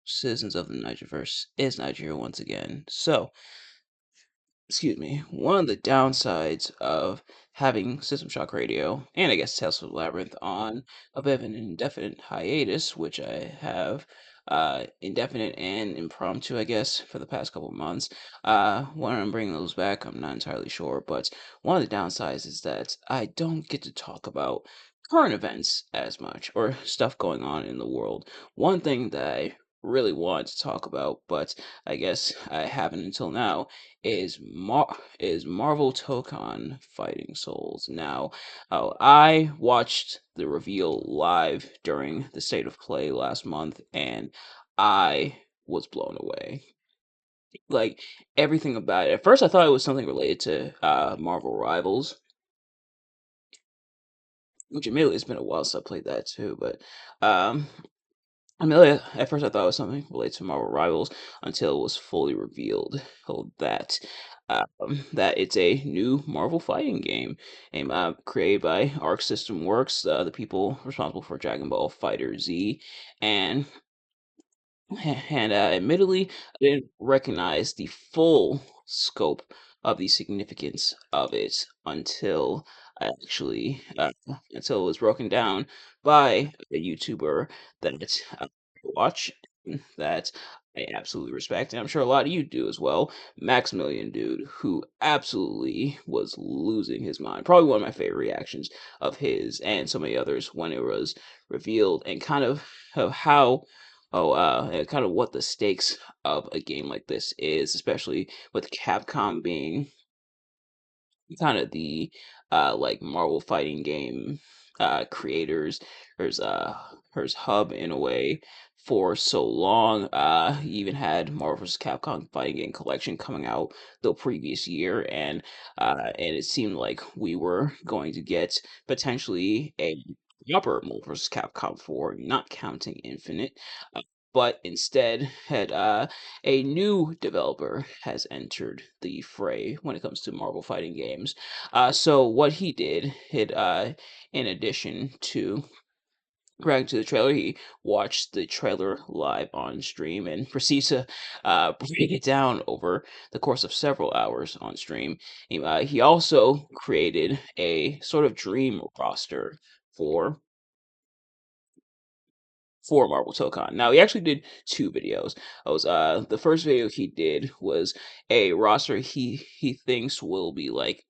citizens of the Nigerverse. It's Nigeria once again. So, excuse me, one of the downsides of having System Shock Radio and I guess Tales of the Labyrinth on a bit of an indefinite hiatus, which I have indefinite and impromptu, I guess, for the past couple of months. When I'm bringing those back, I'm not entirely sure, but one of the downsides is that I don't get to talk about current events as much or stuff going on in the world. One thing that I really want to talk about, but I guess I haven't until now is Marvel Tokon Fighting Souls. Now, I watched the reveal live during the State of Play last month, and I was blown away. Like everything about it. At first, I thought it was something related to Marvel Rivals, which admittedly it's been a while since I played that too. But um, at first I thought it was something related to Marvel Rivals until it was fully revealed that that it's a new Marvel fighting game created by Arc System Works, the people responsible for Dragon Ball Fighter Z, and admittedly, I didn't recognize the full scope of the significance of it until I actually until it was broken down by a YouTuber that I watch that I absolutely respect, and I'm sure a lot of you do as well. Maximilian Dude, who absolutely was losing his mind. Probably one of my favorite reactions of his and so many others when it was revealed, and kind of how and kind of what the stakes of a game like this is, especially with Capcom being kind of the like Marvel fighting game creators, there's hers hub in a way for so long. You even had Marvel vs. Capcom fighting game collection coming out the previous year, and it seemed like we were going to get potentially a proper Marvel vs. Capcom 4, not counting Infinite. But instead had a new developer has entered the fray when it comes to Marvel fighting games. So what he did, in addition to reacting to the trailer, he watched the trailer live on stream and proceeds to break it down over the course of several hours on stream. He also created a sort of dream roster for Marvel Tokon. Now he actually did two videos. I was the first video he did was a roster he thinks will be like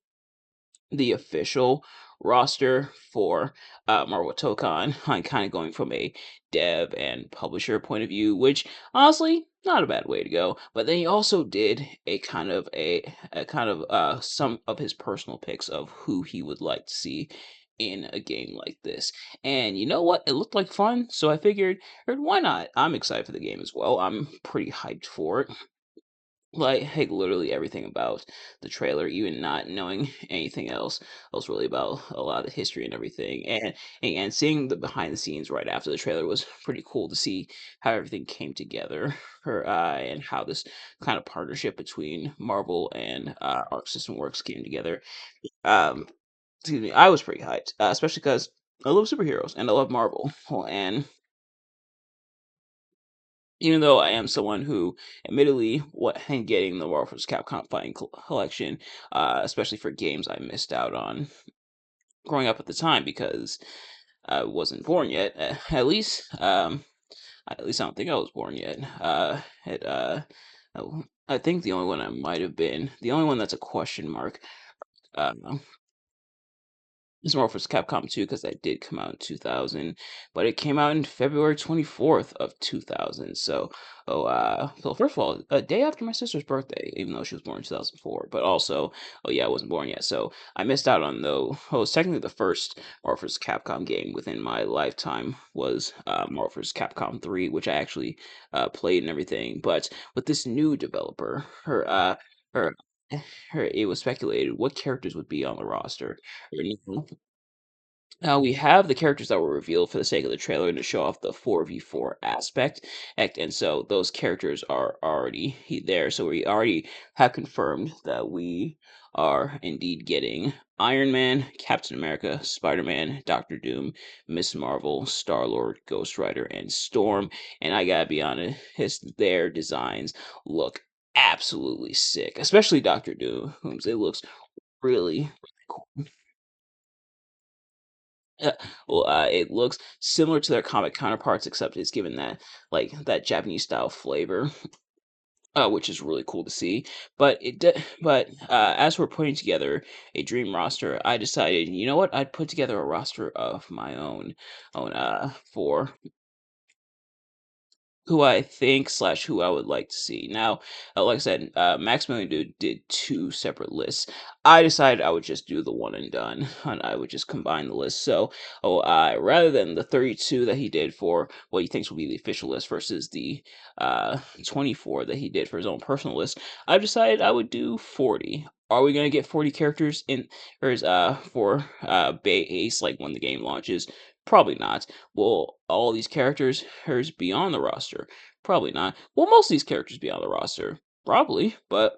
the official roster for Marvel Tokon. I'm kind of going from a dev and publisher point of view, which honestly not a bad way to go. But then he also did a kind of some of his personal picks of who he would like to see in a game like this. And you know what? It looked like fun, so I figured why not? I'm excited for the game as well. I'm pretty hyped for it. Like literally everything about the trailer, even not knowing anything else really about a lot of history and everything, and seeing the behind the scenes right after the trailer was pretty cool to see how everything came together, and how this kind of partnership between Marvel and Arc System Works came together. Um, Excuse me, I was pretty hyped, especially because I love superheroes and I love Marvel, and even though I am someone who, admittedly, what and getting the Marvel vs. Capcom Fighting Collection, especially for games I missed out on growing up at the time because I wasn't born yet. At least I don't think I was born yet. I think the only one I might have been, the only one that's a question mark, uh, it's more for Capcom 2 because that did come out in 2000, but it came out in February 24th of 2000. So first of all, a day after my sister's birthday, even though she was born in 2004. But also, oh yeah, I wasn't born yet, so I missed out on though. Oh, it's technically the first Marvel vs. Capcom game within my lifetime was Marvel vs. Capcom 3, which I actually played and everything. But with this new developer, her it was speculated what characters would be on the roster. Now we have the characters that were revealed for the sake of the trailer to show off the 4v4 and so those characters are already there. So we already have confirmed that we are indeed getting Iron Man, Captain America, Spider-Man, Doctor Doom, Miss Marvel, Star-Lord, Ghost Rider, and Storm. And I gotta be honest, their designs look absolutely sick, especially Doctor Doom. It looks really cool. Yeah, well, it looks similar to their comic counterparts, except it's given that that Japanese style flavor, which is really cool to see. But as we're putting together a dream roster, I decided, you know what, I'd put together a roster of my own for who I think slash who I would like to see. Now, like I said, Maximilian Dude did two separate lists. I decided I would just do the one and done, and I would just combine the list. So, rather than the 32 that he did for what he thinks will be the official list versus the 24 that he did for his own personal list, I've decided I would do 40. Are we gonna get 40 characters in for base like when the game launches? Probably not. Will all these characters be on the roster? Probably not. Will most of these characters be on the roster? Probably, but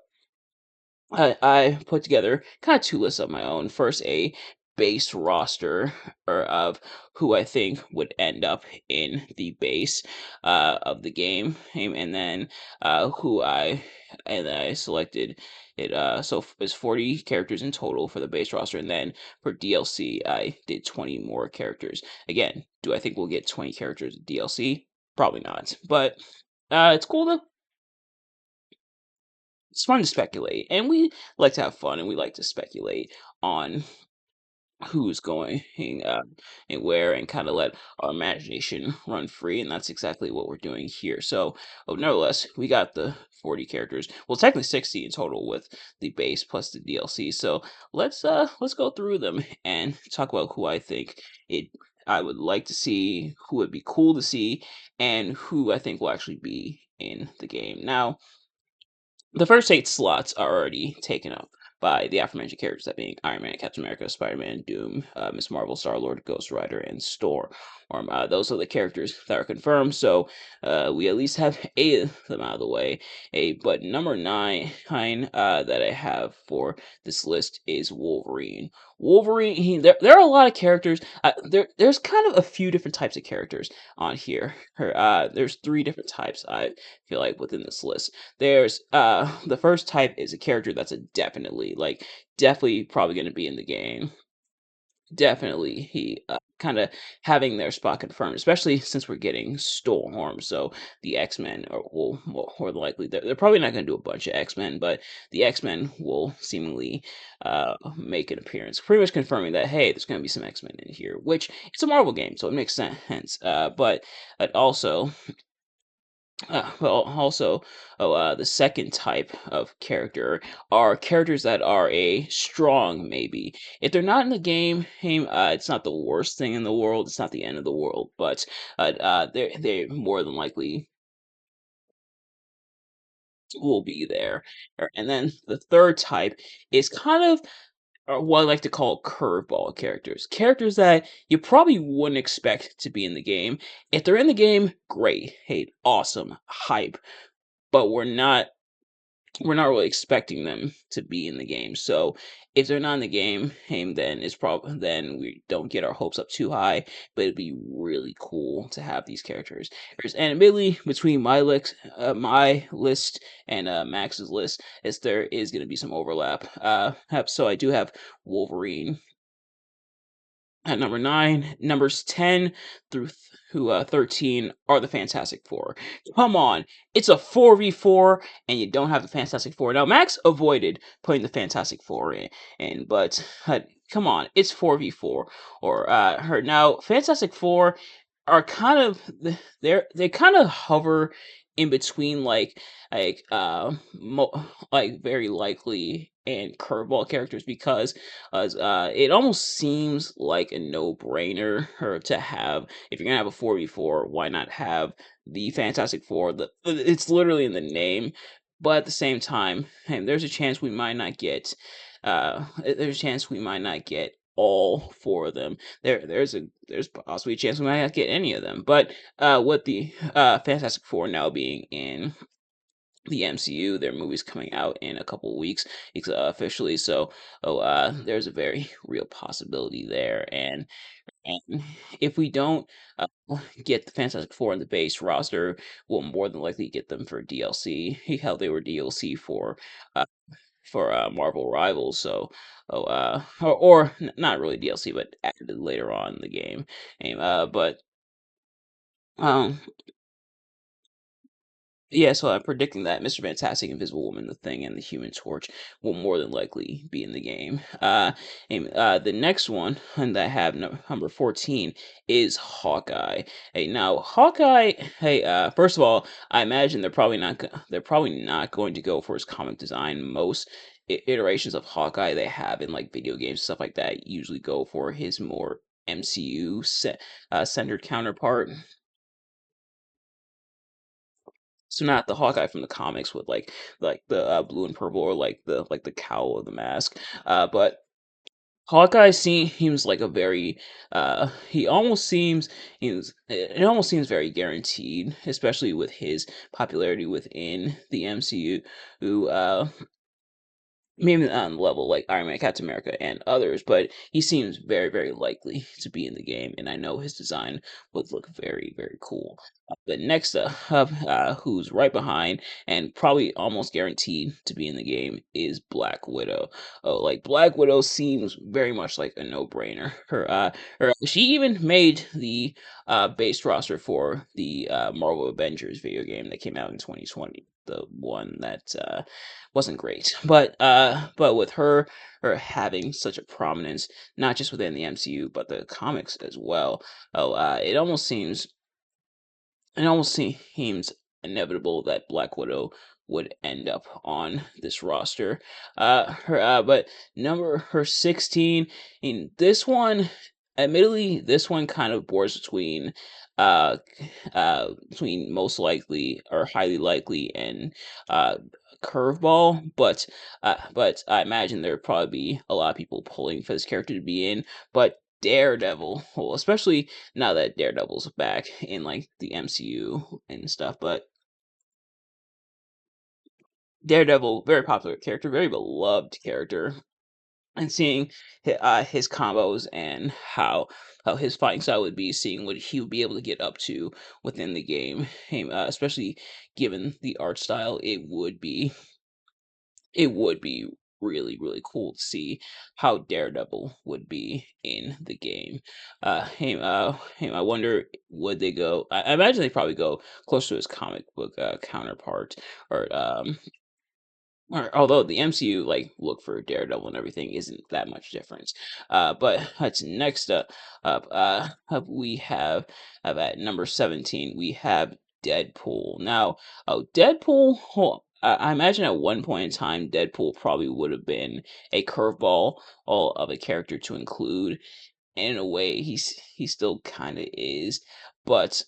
I put together kind of two lists of my own. First, a base roster or of who I think would end up in the base of the and then who I selected it. It's 40 characters in total for the base roster, and then for DLC, I did 20 more characters. Again, do I think we'll get 20 characters in DLC? Probably not, but it's cool to it's fun to speculate, and we like to have fun, and we like to speculate on who's going and where, and kind of let our imagination run free, and that's exactly what we're doing here. So, nevertheless, we got the 40 characters. Well, technically 60 in total with the base plus the DLC. So let's go through them and talk about who I think it. I would like to see, who would be cool to see, and who I think will actually be in the game. Now, the first 8 slots are already taken up by the aforementioned characters, that being Iron Man, Captain America, Spider-Man, Doom, Miss Marvel, Star-Lord, Ghost Rider, and Storm. Those are the characters that are confirmed, so we at least have 8 of them out of the way. But number 9 that I have for this list is Wolverine. Wolverine, there are a lot of characters. There's kind of a few different types of characters on here. There's 3 different types, I feel like, within this list. There's the first type is a character that's a definitely probably going to be in the game. Definitely he kind of having their spot confirmed, especially since we're getting Storm. So the X-Men will more than likely they're probably not going to do a bunch of X-Men, but the X-Men will seemingly make an appearance, pretty much confirming that, hey, there's going to be some X-Men in here, which it's a Marvel game, so it makes sense. But it also the second type of character are characters that are a strong maybe. If they're not in the game, it's not the worst thing in the world. It's not the end of the world, but they more than likely will be there. And then the third type is kind of what I like to call curveball characters. Characters that you probably wouldn't expect to be in the game. If they're in the game, great, hey, awesome, hype. But we're not really expecting them to be in the game. So if they're not in the game, hey, then we don't get our hopes up too high. But it'd be really cool to have these characters. And admittedly, between my list and Max's list, there is going to be some overlap. So I do have Wolverine at number 9. Numbers 10 through 13 are the Fantastic Four. Come on, it's a 4v4, and you don't have the Fantastic Four. Now, Max avoided putting the Fantastic Four but come on, it's 4v4. Her now Fantastic Four are kind of they kind of hover in between very likely and curveball characters, because it almost seems like a no-brainer or to have, if you're gonna have a 4v4, why not have the Fantastic Four? It's literally in the name, but at the same time, hey, there's a chance we might not get all four of them. There's possibly a chance we might not get any of them. But with the Fantastic Four now being in the MCU, their movie's coming out in a couple of weeks, officially. So, there's a very real possibility there, and if we don't get the Fantastic Four in the base roster, we'll more than likely get them for DLC. How they were DLC uh, for Marvel Rivals. So, not really DLC, but added later on in the game. But um, yeah, so I'm predicting that Mr. Fantastic, Invisible Woman, the Thing, and the Human Torch will more than likely be in the game. The next one that I have number 14 is Hawkeye. Hey, now Hawkeye. Hey, first of all, I imagine they're probably not going to go for his comic design. Most iterations of Hawkeye they have in like video games stuff like that usually go for his more MCU centered counterpart. So not the Hawkeye from the comics with like the blue and purple or like the cowl of the mask. But Hawkeye seems like a very he almost seems it almost seems very guaranteed, especially with his popularity within the MCU. Who maybe not on the level like Iron Man, Captain America, and others, but he seems very, very likely to be in the game, and I know his design would look very, very cool. But next who's right behind and probably almost guaranteed to be in the game is Black Widow. Oh, like Black Widow seems very much like a no-brainer. She even made the base roster for the Marvel Avengers video game that came out in 2020, the one that wasn't great. But with her having such a prominence, not just within the MCU but the comics as well, it almost seems inevitable that Black Widow would end up on this roster. But number her 16 in this one, admittedly, this one kind of borders uh, between most likely or highly likely and uh, curveball. But I imagine there'd probably be a lot of people pulling for this character to be in. But Daredevil, well, especially now that Daredevil's back in like the MCU and stuff. But Daredevil, very popular character, very beloved character, and seeing his combos and how his fighting style would be, seeing what he would be able to get up to within the game, especially given the art style, it would be really, really cool to see how Daredevil would be in the game. I wonder would they go? I imagine they probably go close to his comic book counterpart, or although the MCU like look for Daredevil and everything isn't that much difference. But that's next we have at number 17 we have Deadpool. Now, Deadpool. I imagine at one point in time, Deadpool probably would have been a curveball all of a character to include. And in a way, he still kind of is, but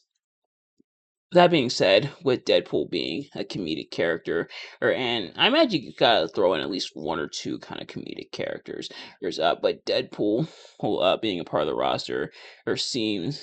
that being said, with Deadpool being a comedic character, and I imagine you gotta throw in at least one or two kind of comedic characters. But Deadpool, who, being a part of the roster, or seems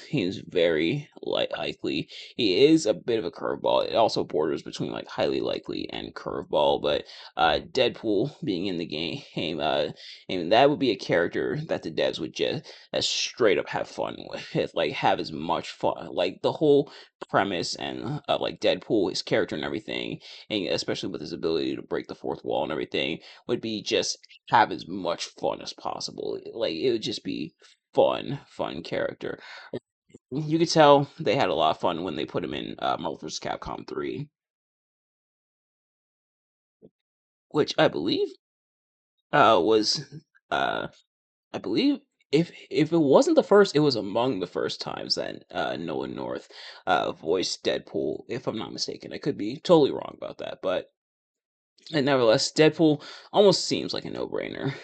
very likely. He is a bit of a curveball. It also borders between like highly likely and curveball. But Deadpool being in the game, and that would be a character that the devs would just straight up have fun with, like have as much fun, like the whole premise and of like Deadpool, his character and everything, and especially with his ability to break the fourth wall and everything, would be just have as much fun as possible. Like it would just be fun character. You could tell they had a lot of fun when they put him in Marvel vs. Capcom 3, which was uh I believe if it wasn't the first, it was among the first times that Noah North voiced Deadpool, if I'm not mistaken. I could be totally wrong about that, but and nevertheless, Deadpool almost seems like a no-brainer.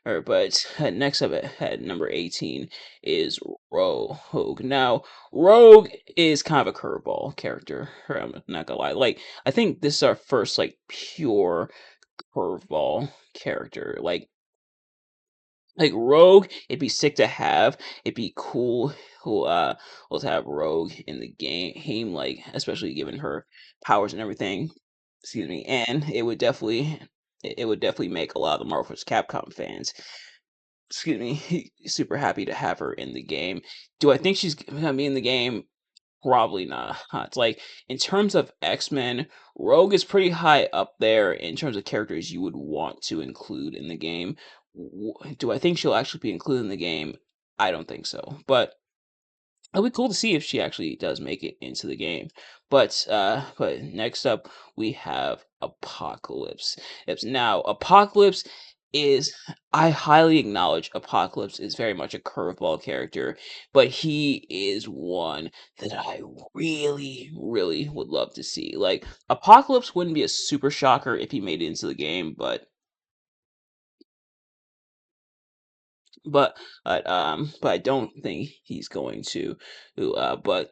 But next up at number 18 is Rogue. Now, Rogue is kind of a curveball character. I'm not gonna lie. Like, I think this is our first like pure curveball character. Like Like Rogue, it'd be sick to have. It'd be cool to have Rogue in the game, like especially given her powers and everything. Excuse me, and it would definitely make a lot of the Marvel vs. Capcom fans, excuse me, super happy to have her in the game. Do I think she's gonna be in the game? Probably not. It's like in terms of X-Men, Rogue is pretty high up there in terms of characters you would want to include in the game. Do I think she'll actually be included in the game? I don't think so. But it'll be cool to see if she actually does make it into the game. But next up we have Apocalypse. Now, Apocalypse is I highly acknowledge Apocalypse is very much a curveball character, but he is one that I really, really would love to see. Like Apocalypse wouldn't be a super shocker if he made it into the game, but I don't think he's going to. But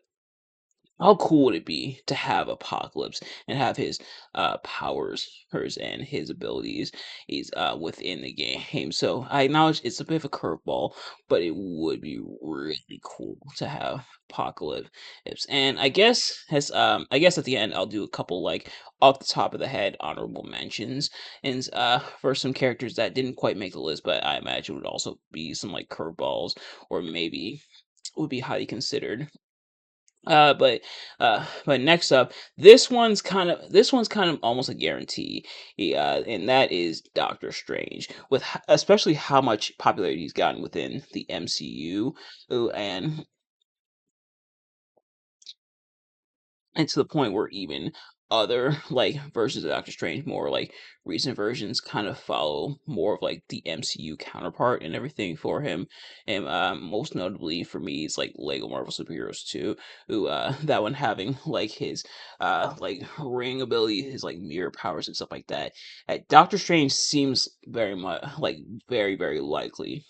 how cool would it be to have Apocalypse and have his powers, hers, and his abilities is within the game? So I acknowledge it's a bit of a curveball, but it would be really cool to have Apocalypse. And I guess at the end I'll do a couple like off the top of the head honorable mentions and for some characters that didn't quite make the list, but I imagine would also be some like curveballs or maybe would be highly considered. But next up, this one's kind of almost a guarantee, and that is Doctor Strange. Especially how much popularity he's gotten within the MCU, and to the point where even other like versions of Doctor Strange, more like recent versions, kind of follow more of like the MCU counterpart and everything for him. And most notably for me is like Lego Marvel Superheroes 2, who that one having like his like ring ability, his like mirror powers and stuff like that. Doctor Strange seems very much like very, very likely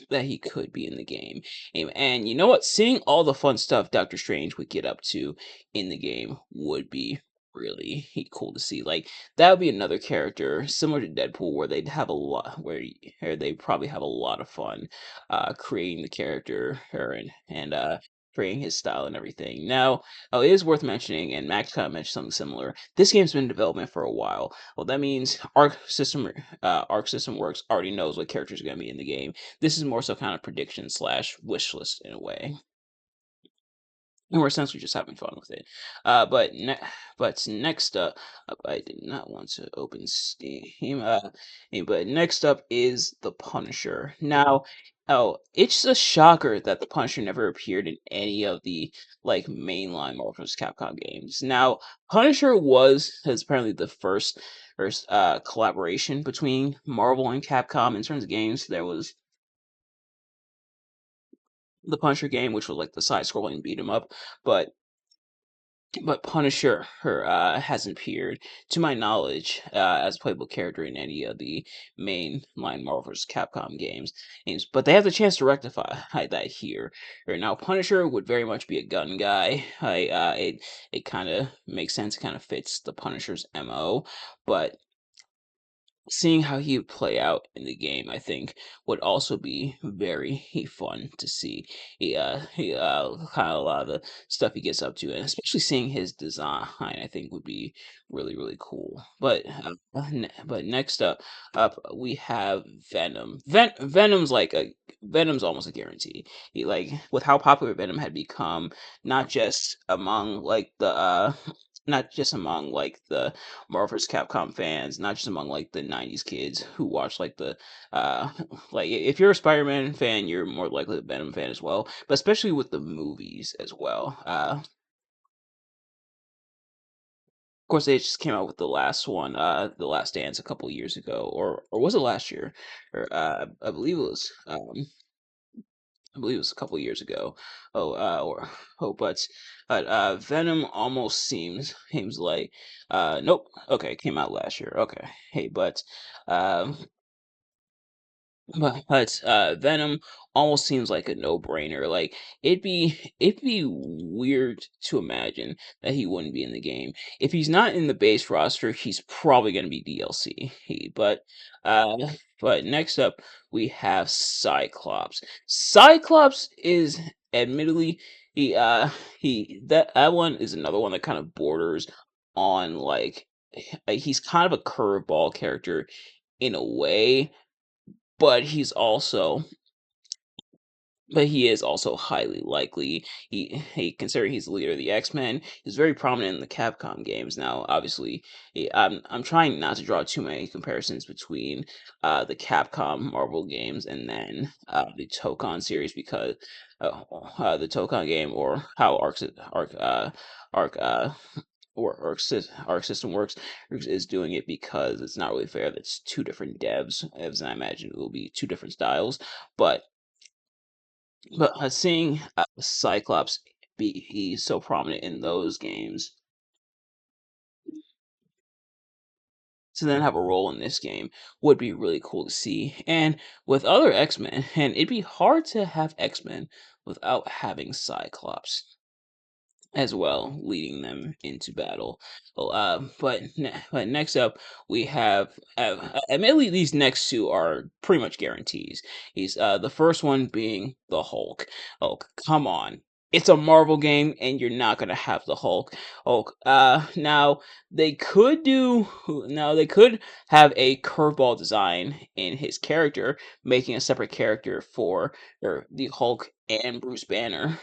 that he could be in the game. And you know what? Seeing all the fun stuff Doctor Strange would get up to in the game would be really cool to see. Like that would be another character similar to Deadpool where they'd have a lot where they probably have a lot of fun creating the character and creating his style and everything. Now, it is worth mentioning, and Max kind of mentioned something similar. This game's been in development for a while. Well, that means Arc System Works already knows what characters are going to be in the game. This is more so kind of prediction slash wish list in a way. And we're essentially just having fun with it. But next up, I did not want to open Steam. But next up is the Punisher. Now, it's a shocker that the Punisher never appeared in any of the like mainline Marvel vs. Capcom games. Now, Punisher has apparently the first collaboration between Marvel and Capcom in terms of games. There was the Punisher game, which was like the side-scrolling beat 'em up, but Punisher hasn't appeared, to my knowledge, as a playable character in any of the mainline Marvel vs. Capcom games. But they have the chance to rectify that here. Right now, Punisher would very much be a gun guy. It kind of makes sense. It kind of fits the Punisher's MO, but seeing how he would play out in the game, I think, would also be very fun to see. Kind of a lot of the stuff he gets up to, and especially seeing his design, I think would be really, really cool. But next up we have Venom. Venom's almost a guarantee. Like with how popular Venom had become, not just among like the not just among like the Marvel vs. Capcom fans, not just among like the '90s kids who watch like the uh like if you're a Spider-Man fan, you're more likely a Venom fan as well, but especially with the movies as well. Of course, they just came out with the last one, The Last Dance, a couple years ago, or was it last year? Or I believe it was a couple years ago. Oh, or Venom almost seems like nope. Okay, it came out last year. Okay, hey, but um, But Venom almost seems like a no-brainer. Like it'd be weird to imagine that he wouldn't be in the game. If he's not in the base roster, he's probably going to be DLC. Uh but next up we have Cyclops. Cyclops is admittedly that one is another one that kind of borders on he's kind of a curveball character in a way, but he is also highly likely. Considering he's the leader of the X-Men, he's very prominent in the Capcom games. Now, obviously, I'm trying not to draw too many comparisons between the Capcom Marvel games and then the Tokon series, because the Tokon game, or how Arc or Arc System works, is doing it, because it's not really fair that it's two different devs, as I imagine it will be two different styles. But seeing Cyclops be so prominent in those games, to then have a role in this game, would be really cool to see. And with other X-Men, and it'd be hard to have X-Men without having Cyclops as well, leading them into battle. Well, but next up we have, admittedly, these next two are pretty much guarantees. He's the first one being the Hulk. Hulk, come on. It's a Marvel game, and you're not gonna have the Hulk. Hulk. Now they could have a curveball design in his character, making a separate character for the Hulk and Bruce Banner.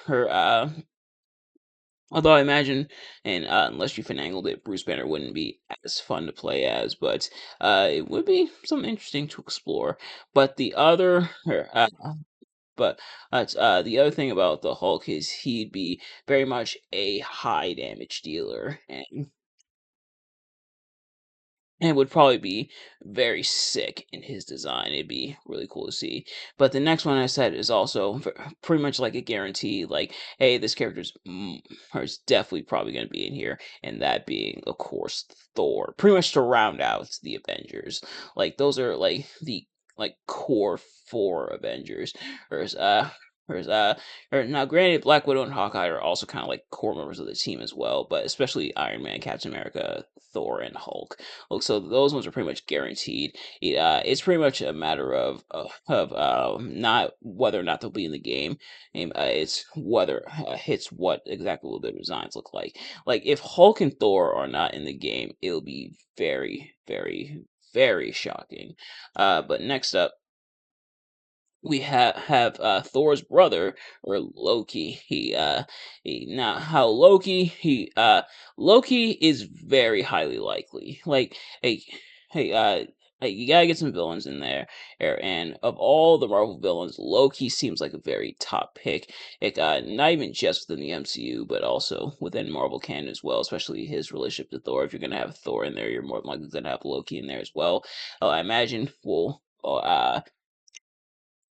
Although I imagine, and unless you finangled it, Bruce Banner wouldn't be as fun to play as, but it would be something interesting to explore. But the other thing about the Hulk is he'd be very much a high damage dealer, and would probably be very sick in his design. It'd be really cool to see. But the next one I said is also pretty much like a guarantee. Like, hey, this is definitely probably going to be in here, and that being, of course, Thor. Pretty much to round out the Avengers. Like, those are like the core four Avengers. Whereas Whereas, now granted, Black Widow and Hawkeye are also kind of like core members of the team as well, but especially Iron Man, Captain America, Thor, and Hulk. So those ones are pretty much guaranteed. It's pretty much a matter of not whether or not they'll be in the game. It's whether hits what exactly will their designs look like. Like if Hulk and Thor are not in the game, it'll be very, very, very shocking. But next up, we have Thor's brother, or Loki. Now how Loki is very highly likely. Hey hey you gotta get some villains in there, and of all the Marvel villains, Loki seems like a very top pick. Not even just within the MCU, but also within Marvel canon as well. Especially his relationship to Thor. If you're gonna have Thor in there, you're more than likely gonna have Loki in there as well. I imagine will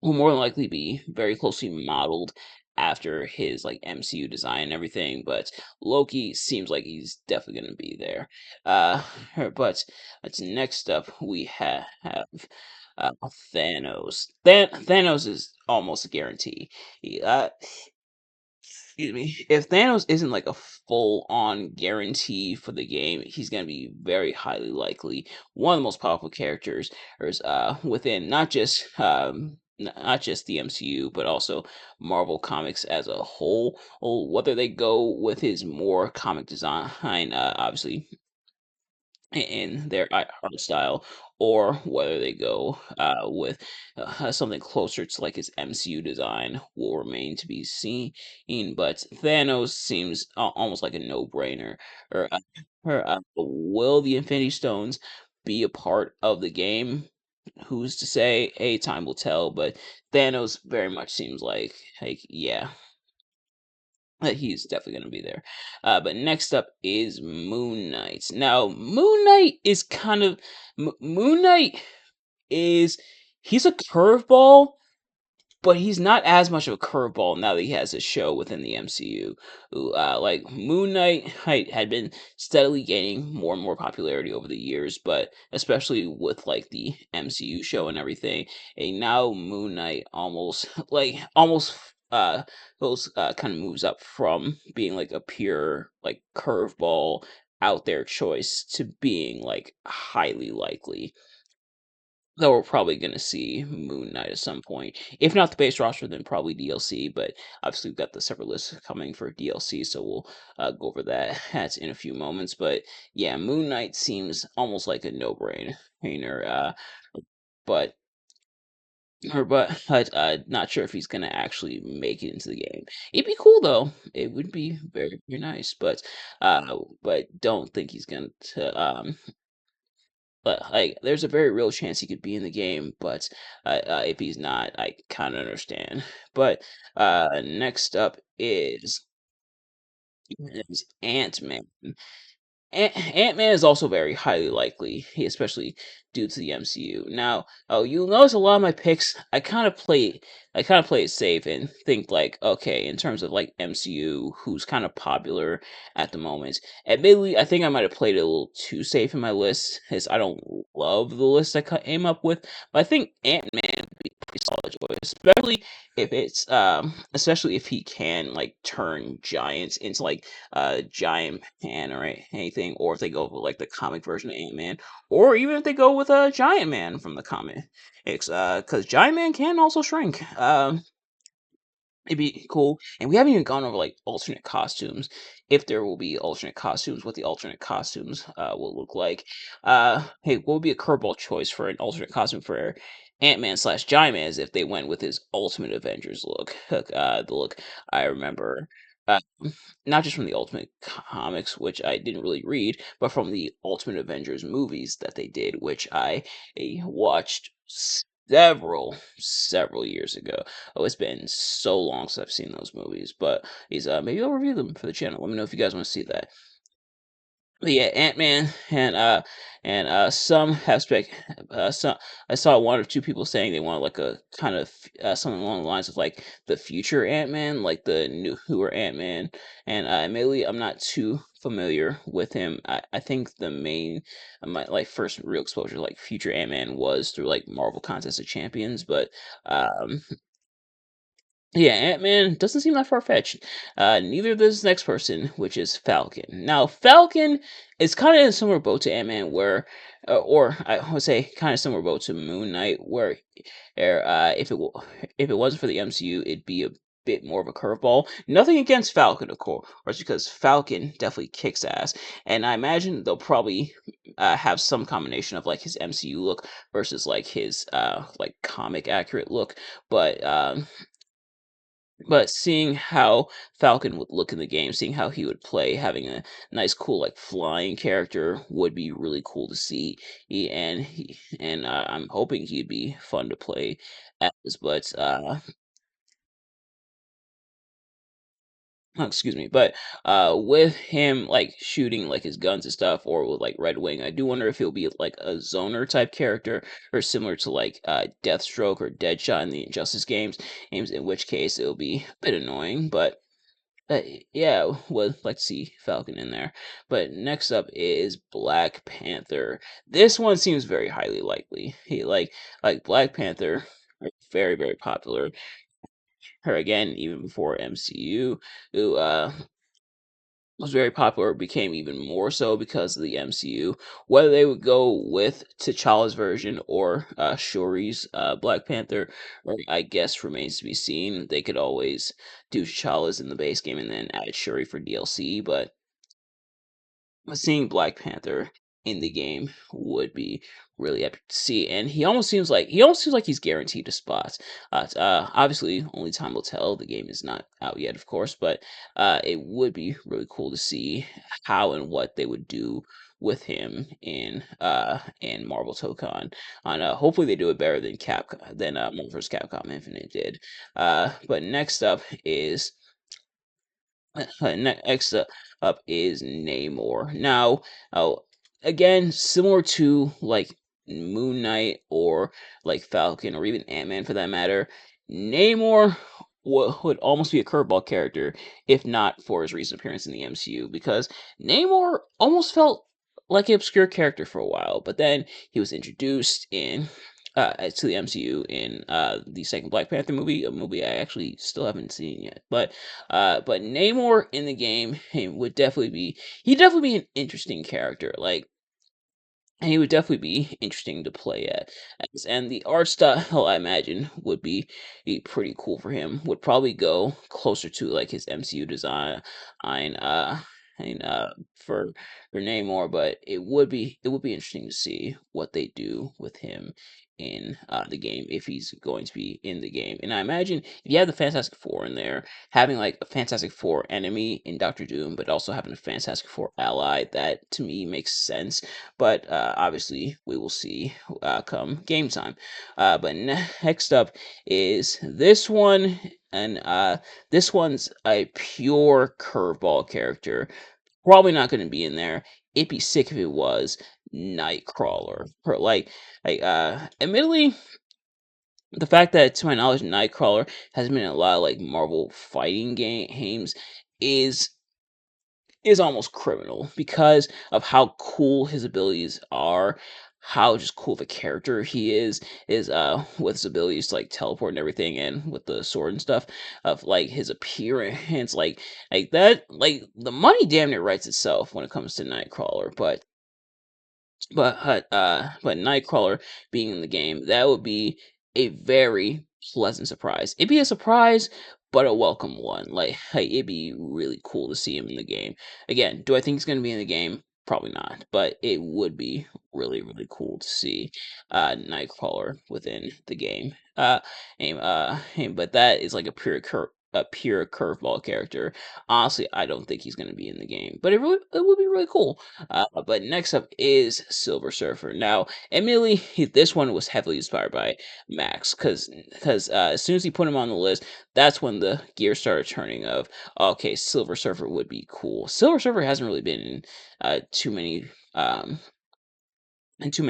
more than likely be very closely modeled after his MCU design and everything, but Loki seems like he's definitely going to be there. Uh, but next up we uh, Thanos. Thanos is almost a guarantee. Excuse me. If Thanos isn't like a full on guarantee for the game, he's gonna be very highly likely one of the most powerful characters within not just the MCU, but also Marvel Comics as a whole. Whether they go with his more comic design, obviously in their art style, or whether they go with something closer to like his MCU design, will remain to be seen. But Thanos seems almost like a no-brainer. Or, will the Infinity Stones be a part of the game? Who's to say? Hey, time will tell. But Thanos very much seems like yeah, that he's definitely going to be there. But next up is Moon Knight. Now, Moon Knight is Moon Knight is he's a curveball, but he's not as much of a curveball now that he has a show within the MCU. Like Moon Knight had been steadily gaining more and more popularity over the years, but especially with like the MCU show and everything, and now Moon Knight almost almost goes kind of moves up from being like a pure like curveball out there choice to being like highly likely. Though we're probably going to see Moon Knight at some point. If not the base roster, then probably DLC. But obviously, we've got the separate list coming for DLC, so we'll go over that in a few moments. But yeah, Moon Knight seems almost like a no-brainer. But not sure if he's gonna actually make it into the game. It'd be cool though. It would be very very nice, but don't think he's gonna but like, there's a very real chance he could be in the game, but if he's not, I kind of understand. But next up is Ant Man. Ant Man is also very highly likely, especially due to the MCU. Now, oh, you'll notice a lot of my picks. I kind of play it safe and think like, okay, in terms of like MCU, who's kind of popular at the moment. Admittedly, I think I might have played it a little too safe in my list, because I don't love the list I came up with. But I think Ant Man would be a pretty solid choice, especially if he can like turn giants into like Giant Man or anything, or if they go with like the comic version of Ant Man, or even if they go with a Giant Man from the comic. It's because Giant Man can also shrink. It'd be cool. And we haven't even gone over like alternate costumes. If there will be alternate costumes, what the alternate costumes will look like. Hey, what would be a curveball choice for an alternate costume for Ant-Man slash Giant Man is if they went with his Ultimate Avengers look. The look I remember. Uh, Not just from the Ultimate comics, which I didn't really read, but from the Ultimate Avengers movies that they did, which I watched several years ago. Oh, it's been so long since I've seen those movies, but maybe I'll review them for the channel. Let me know if you guys want to see that. But yeah, Ant Man and some have some I saw one or two people saying they want like a kind of something along the lines of like the future Ant Man, like the newer Ant Man. And admittedly, I'm not too familiar with him. I think my like first real exposure to like future Ant Man was through like Marvel Contest of Champions, but um yeah, Ant Man doesn't seem that far fetched. Neither does this next person, which is Falcon. Now, Falcon is kind of in a similar boat to Ant Man, or I would say, kind of similar boat to Moon Knight, if it wasn't for the MCU, it'd be a bit more of a curveball. Nothing against Falcon, of course, because Falcon definitely kicks ass, and I imagine they'll probably have some combination of like his MCU look versus like his like comic accurate look, but seeing how Falcon would look in the game, seeing how he would play, having a nice, cool, like flying character would be really cool to see. I'm hoping he'd be fun to play as. Excuse me, but with him like shooting like his guns and stuff, or with like Red Wing, I do wonder if he'll be like a zoner type character, or similar to like Deathstroke or Deadshot in the Injustice games. In which case it'll be a bit annoying, but uh, yeah, would like to see Falcon in there. But next up is Black Panther. This one seems very highly likely. He like Black Panther, very very popular. Her again, even before MCU, who was very popular, became even more so because of the MCU. Whether they would go with T'Challa's version or Shuri's Black Panther, or I guess remains to be seen. They could always do T'Challa's in the base game and then add Shuri for DLC, but seeing Black Panther in the game would be really epic to see. And he almost seems like he's guaranteed a spot. Obviously, only time will tell. The game is not out yet, of course, but it would be really cool to see how and what they would do with him in Marvel Tokon. On hopefully they do it better than Marvel vs. Capcom Infinite did. But next up is next up is Namor. Now, oh, again, similar to like Moon Knight or like Falcon or even Ant Man for that matter. Namor would almost be a curveball character if not for his recent appearance in the MCU, because Namor almost felt like an obscure character for a while, but then he was introduced in to the MCU in the second Black Panther movie, a movie I actually still haven't seen yet. But Namor in the game would definitely be he'd definitely be an interesting character. Like, and he would definitely be interesting to play at. And the art style, I imagine, would be pretty cool for him. Would probably go closer to like his MCU design, and and for Namor. But it would be interesting to see what they do with him in the game, if he's going to be in the game. And I imagine if you have the Fantastic Four in there, having like a Fantastic Four enemy in Doctor Doom, but also having a Fantastic Four ally, that to me makes sense. But obviously we will see come game time. But next up is this one, and this one's a pure curveball character. Probably not going to be in there. It'd be sick if it was Nightcrawler. Admittedly, the fact that, to my knowledge, Nightcrawler has been in a lot of like Marvel fighting games is almost criminal because of how cool his abilities are, how just cool of a character he is with his abilities to like teleport and everything, and with the sword and stuff, of like his appearance, like that, like the money damn near writes itself when it comes to Nightcrawler. But Nightcrawler being in the game, that would be a very pleasant surprise. It'd be a surprise, but a welcome one. Like it'd be really cool to see him in the game. Again, do I think he's gonna be in the game? Probably not, but it would be really, really cool to see Nightcrawler within the game. But that is like a pure curveball character. Honestly, I don't think he's going to be in the game, but it would be really cool. But next up is Silver Surfer. Now, admittedly, this one was heavily inspired by Max, because as soon as he put him on the list, that's when the gears started turning. Of okay, Silver Surfer would be cool. Silver Surfer hasn't really been in too many.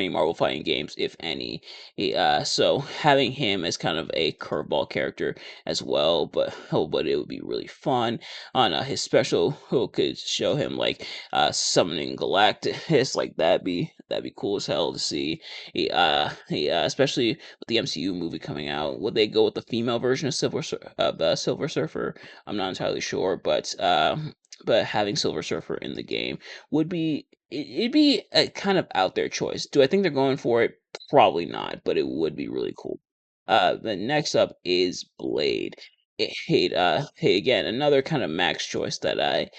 Marvel fighting games, if any. So having him as kind of a curveball character as well, but it would be really fun. On his special, who could show him like summoning Galactus, like that'd be cool as hell to see. Especially with the MCU movie coming out, would they go with the female version of Silver Surfer? I'm not entirely sure, but having Silver Surfer in the game would be it'd be a kind of out there choice. Do I think they're going for it? Probably not, but it would be really cool. The next up is Blade. Hey, again, another kind of Max choice that I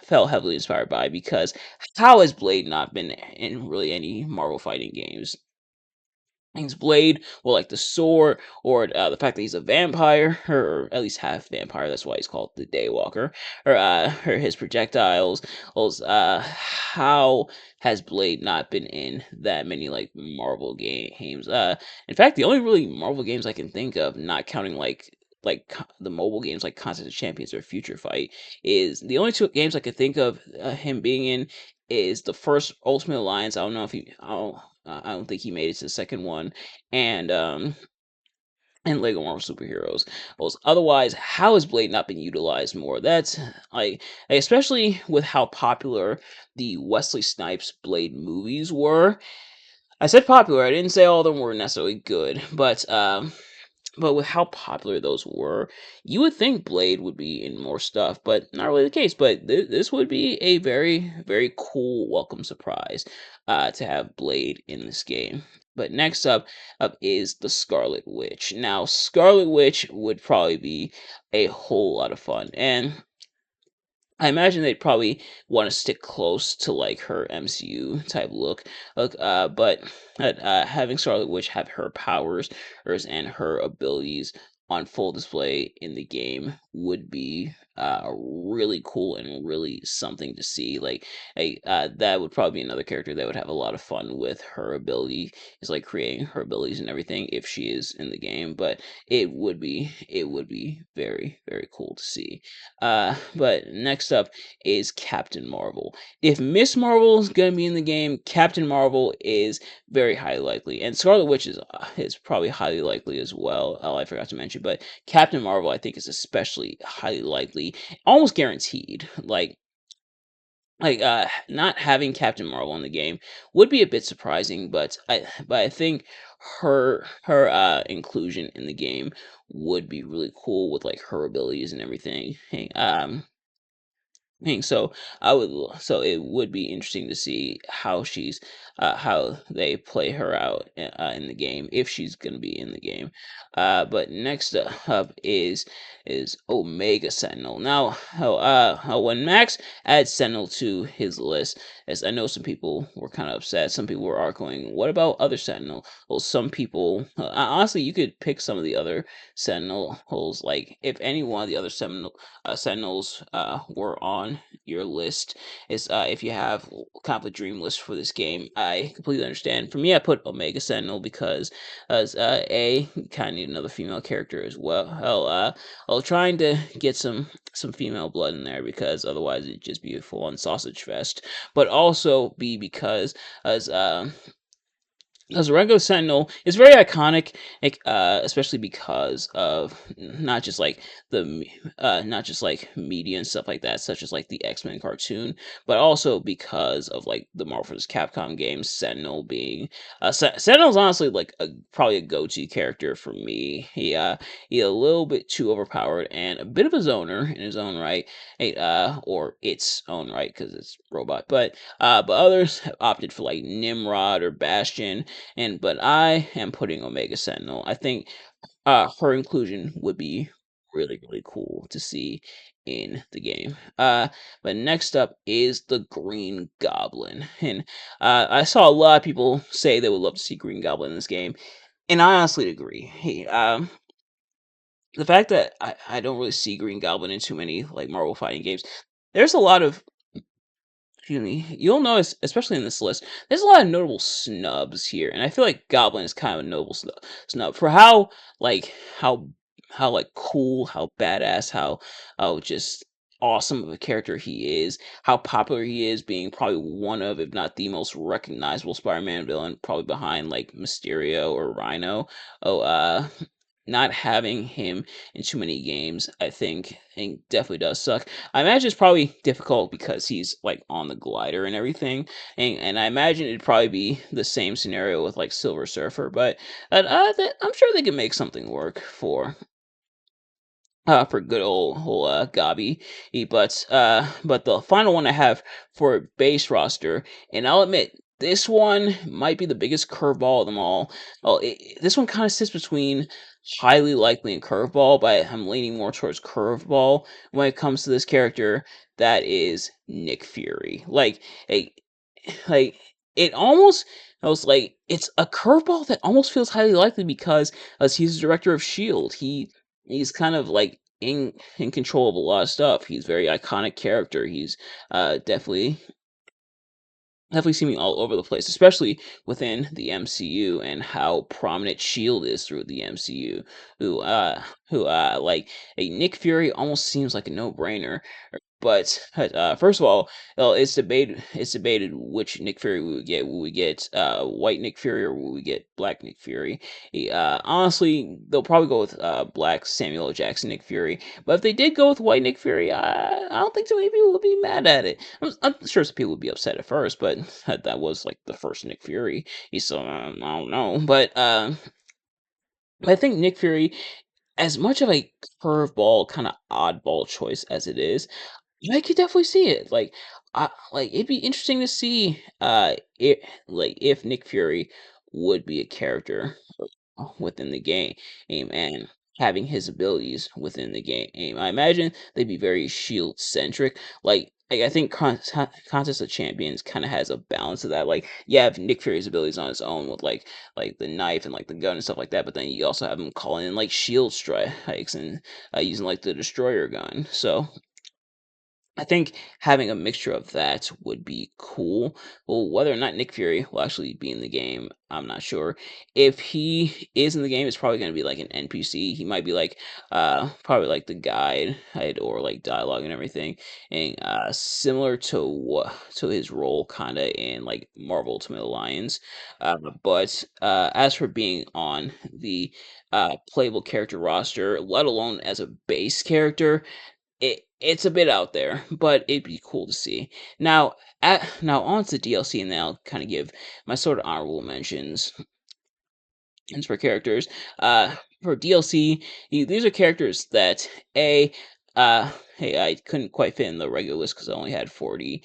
felt heavily inspired by, because how has Blade not been in really any Marvel fighting games? His blade, or like the sword, or the fact that he's a vampire, or at least half vampire. That's why he's called the Daywalker. Or his projectiles. How has Blade not been in that many like Marvel games? In fact, the only really Marvel games I can think of, not counting the mobile games like Contest of Champions or Future Fight, is the only two games I could think of him being in is the first Ultimate Alliance. I don't know if he. I don't think he made it to the second one, and Lego Marvel Superheroes. Well, otherwise, how has Blade not been utilized more? That's especially with how popular the Wesley Snipes Blade movies were. I said popular. I didn't say all of them were necessarily good, but with how popular those were, you would think Blade would be in more stuff, but not really the case. But this would be a very, very cool welcome surprise to have Blade in this game. But next up is the Scarlet Witch. Now, Scarlet Witch would probably be a whole lot of fun, and I imagine they'd probably want to stick close to like her MCU type look. But having Scarlet Witch have her powers and her abilities on full display in the game would be really cool and really something to see. Like, that would probably be another character that would have a lot of fun with her ability, is like creating her abilities and everything if she is in the game. But it would be very very cool to see. But next up is Captain Marvel. If Miss Marvel is gonna be in the game, Captain Marvel is very highly likely, and Scarlet Witch is probably highly likely as well. Oh, I forgot to mention, but Captain Marvel I think is especially highly likely, almost guaranteed. Not having Captain Marvel in the game would be a bit surprising, but I think her inclusion in the game would be really cool with like her abilities and everything. So so it would be interesting to see how they play her out in the game if she's going to be in the game. But next up is Omega Sentinel. Now, when Max adds Sentinel to his list, as I know some people were kind of upset, some people were arguing, what about other Sentinel? Well, some people, honestly, you could pick some of the other Sentinels. Like if any one of the other Sentinels were on your list, is if you have kind of a dream list for this game, I completely understand. For me, I put Omega Sentinel because as a kind of need another female character as well. I'll trying to get some female blood in there because otherwise it'd just be a full on sausage fest. But also B because as a regular Sentinel is very iconic, like, especially because of not just like not just like media and stuff like that, such as like the X-Men cartoon, but also because of like the Marvel vs. Capcom games. Sentinel being Sentinel's honestly like probably a go-to character for me. He a little bit too overpowered and a bit of a zoner in his own right, or its own right because it's robot, but others have opted for like Nimrod or Bastion, but I am putting Omega Sentinel. I think her inclusion would be really really cool to see in the game. But next up is the Green Goblin, and I saw a lot of people say they would love to see Green Goblin in this game, and I honestly agree. The fact that I don't really see Green Goblin in too many like Marvel fighting games. There's a lot of Excuse me. You'll notice, especially in this list, there's a lot of notable snubs here, and I feel like Goblin is kind of a notable snub for like how like cool, how badass, how just awesome of a character he is, how popular he is, being probably one of, if not the most recognizable Spider-Man villain, probably behind like Mysterio or Rhino. Oh, not having him in too many games, I think definitely does suck. I imagine it's probably difficult because he's like on the glider and everything, and I imagine it'd probably be the same scenario with like Silver Surfer, but I'm sure they can make something work for good old Gabi. But the final one I have for base roster, and I'll admit this one might be the biggest curveball of them all. Oh, this one kind of sits between highly likely and curveball, but I'm leaning more towards curveball when it comes to this character. That is Nick Fury. A like it almost I was like it's a curveball that almost feels highly likely because as he's the director of Shield, he's kind of like in control of a lot of stuff. He's a very iconic character. He's definitely seeming all over the place, especially within the MCU and how prominent Shield is through the MCU. Who who like a Nick Fury almost seems like a no-brainer. But first of all, well, it's debated which Nick Fury we would get. Will we get white Nick Fury or will we get black Nick Fury? Honestly, they'll probably go with black Samuel L. Jackson Nick Fury. But if they did go with white Nick Fury, I don't think too many people would be mad at it. I'm sure some people would be upset at first, but that was like the first Nick Fury. So I don't know, but I think Nick Fury, as much of a curveball kind of oddball choice as it is, I could definitely see it. It'd be interesting to see it like if Nick Fury would be a character within the game. And having his abilities within the game. I imagine they'd be very shield centric. I think Contest of Champions kind of has a balance of that. Like you have Nick Fury's abilities on his own with like the knife and like the gun and stuff like that, but then you also have him calling in like shield strikes and using like the destroyer gun. So I think having a mixture of that would be cool. Well, whether or not Nick Fury will actually be in the game, I'm not sure. If he is in the game, it's probably going to be like an NPC. He might be like, probably like the guide or like dialogue and everything, and similar to what to his role kind of in like Marvel Ultimate Alliance. But as for being on the playable character roster, let alone as a base character, it's a bit out there, but it'd be cool to see. Now on to DLC, and then I'll kind of give my sort of honorable mentions and for characters. For DLC, these are characters that a hey, I couldn't quite fit in the regular list because I only had 40.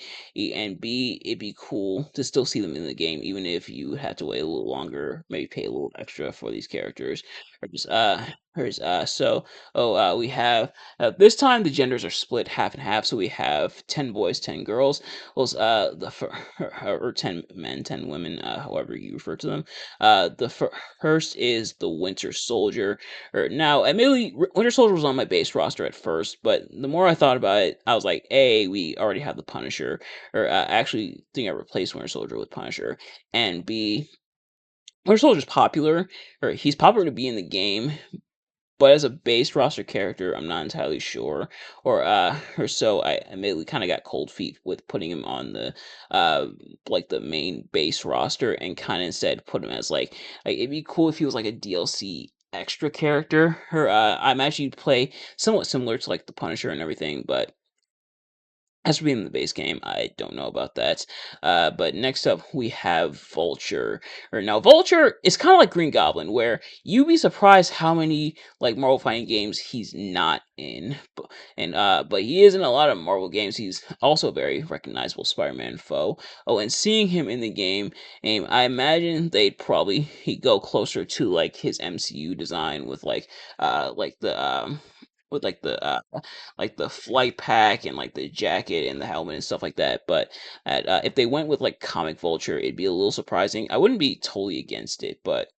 And B, it'd be cool to still see them in the game, even if you had to wait a little longer, maybe pay a little extra for these characters. There's, there's, so, we have, this time the genders are split half and half, so we have 10 boys, 10 girls. Well, or 10 men, 10 women, however you refer to them. The first is the Winter Soldier. Now, admittedly, Winter Soldier was on my base roster at first, but the more I thought about it, I was like, A, we already have the Punisher, or actually, think I replaced Winter Soldier with Punisher, and B, Winter Soldier's popular, or he's popular to be in the game, but as a base roster character, I'm not entirely sure, or so I immediately kind of got cold feet with putting him on the uh like the main base roster, and kind of instead put him as like it'd be cool if he was like a DLC extra character. Or I'm actually play somewhat similar to like the Punisher and everything, but as for being in the base game, I don't know about that. But next up, we have Vulture. Or now, Vulture is kind of like Green Goblin, where you'd be surprised how many like Marvel fighting games he's not in. But he is in a lot of Marvel games. He's also a very recognizable Spider-Man foe. Oh, and seeing him in the game, I imagine they'd probably he'd go closer to like his MCU design with like the with like the flight pack and like the jacket and the helmet and stuff like that. But if they went with like comic Vulture, it'd be a little surprising. I wouldn't be totally against it, but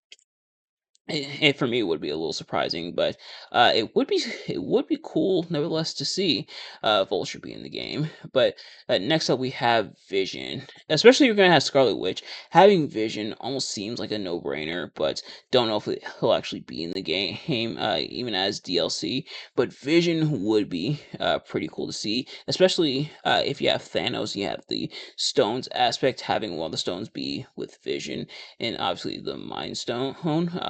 and for me, it would be a little surprising, but it would be cool nevertheless to see Vulture be in the game. But next up, we have Vision. Especially if you're gonna have Scarlet Witch, having Vision almost seems like a no-brainer, but don't know if he'll actually be in the game, even as DLC. But Vision would be pretty cool to see, especially if you have Thanos, you have the stones aspect, having one of the stones be with Vision, and obviously the Mind Stone,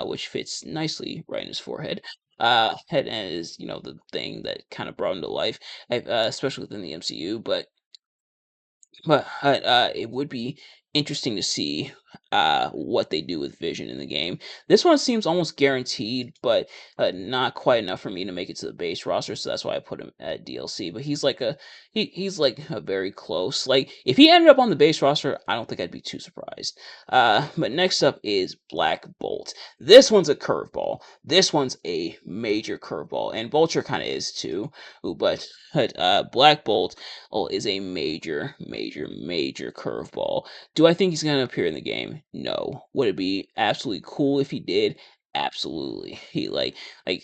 which fits nicely right in his forehead. Head is the thing that kind of brought him to life, especially within the MCU. But it would be interesting to see what they do with Vision in the game. This one seems almost guaranteed, but not quite enough for me to make it to the base roster. So that's why I put him at DLC. But he's like a very close. Like if he ended up on the base roster, I don't think I'd be too surprised. But next up is Black Bolt. This one's a curveball. This one's a major curveball, and Vulture kind of is too. But Black Bolt is a major, major, major curveball. Do I think he's going to appear in the game? No. Would it be absolutely cool if he did? Absolutely. He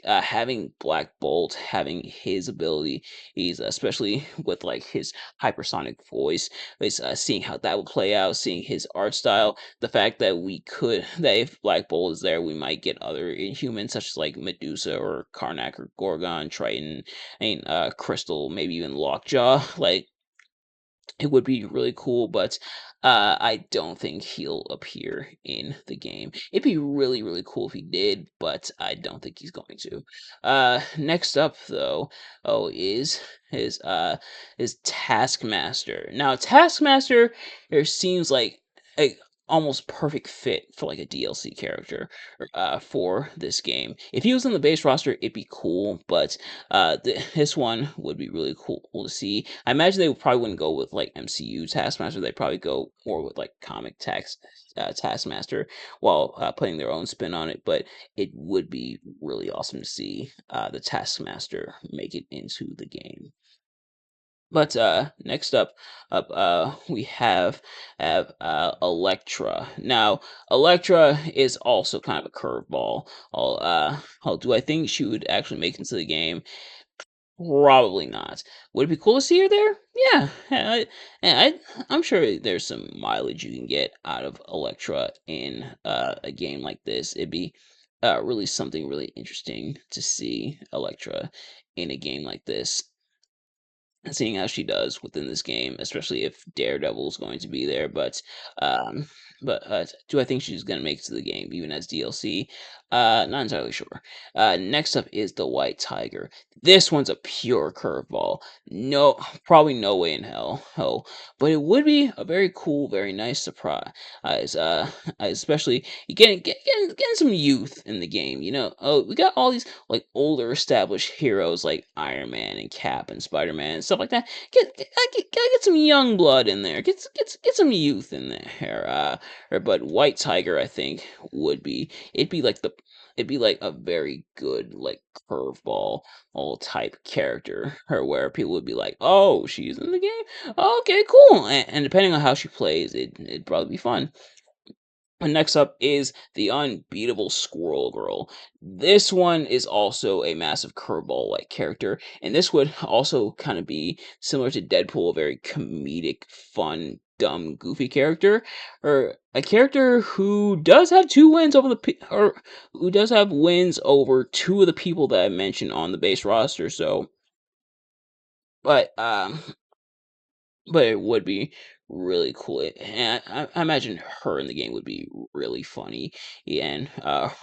having Black Bolt, having his ability, he's especially with like his hypersonic voice, is seeing how that would play out, seeing his art style, the fact that that if Black Bolt is there, we might get other Inhumans such as like Medusa or Karnak or Gorgon, Triton, and Crystal, maybe even Lockjaw. Like it would be really cool, but I don't think he'll appear in the game. It'd be really, really cool if he did, but I don't think he's going to. Next up, though, is is Taskmaster. Now, Taskmaster, there seems like almost perfect fit for like a DLC character for this game. If he was in the base roster, it'd be cool, but this one would be really cool to see. I imagine they probably wouldn't go with like MCU Taskmaster. They'd probably go more with like Taskmaster while putting their own spin on it. But it would be really awesome to see the Taskmaster make it into the game. But next up, we have Electra. Now, Electra is also kind of a curveball. Do I think she would actually make it into the game? Probably not. Would it be cool to see her there? Yeah, I'm sure there's some mileage you can get out of Electra in a game like this. It'd be really something really interesting to see Electra in a game like this, seeing how she does within this game, especially if Daredevil is going to be there. Um, but do I think she's going to make it to the game, even as DLC? Not entirely sure. Next up is the White Tiger. This one's a pure curveball. No, probably no way in hell. But it would be a very cool, very nice surprise. Especially getting some youth in the game. Oh, we got all these like older established heroes like Iron Man and Cap and Spider Man and stuff like that. Gotta get some young blood in there. Get some youth in there. But White Tiger, I think, would be it'd be like a very good like curveball all type character, or where people would be like, oh, she's in the game. Okay, cool. And depending on how she plays, it'd probably be fun. And next up is the unbeatable Squirrel Girl. This one is also a massive curveball like character, and this would also kind of be similar to Deadpool, a very comedic, fun, dumb, goofy character, or a character who does have two wins over or who does have wins over two of the people that I mentioned on the base roster. So, but it would be really cool. And I imagine her in the game would be really funny and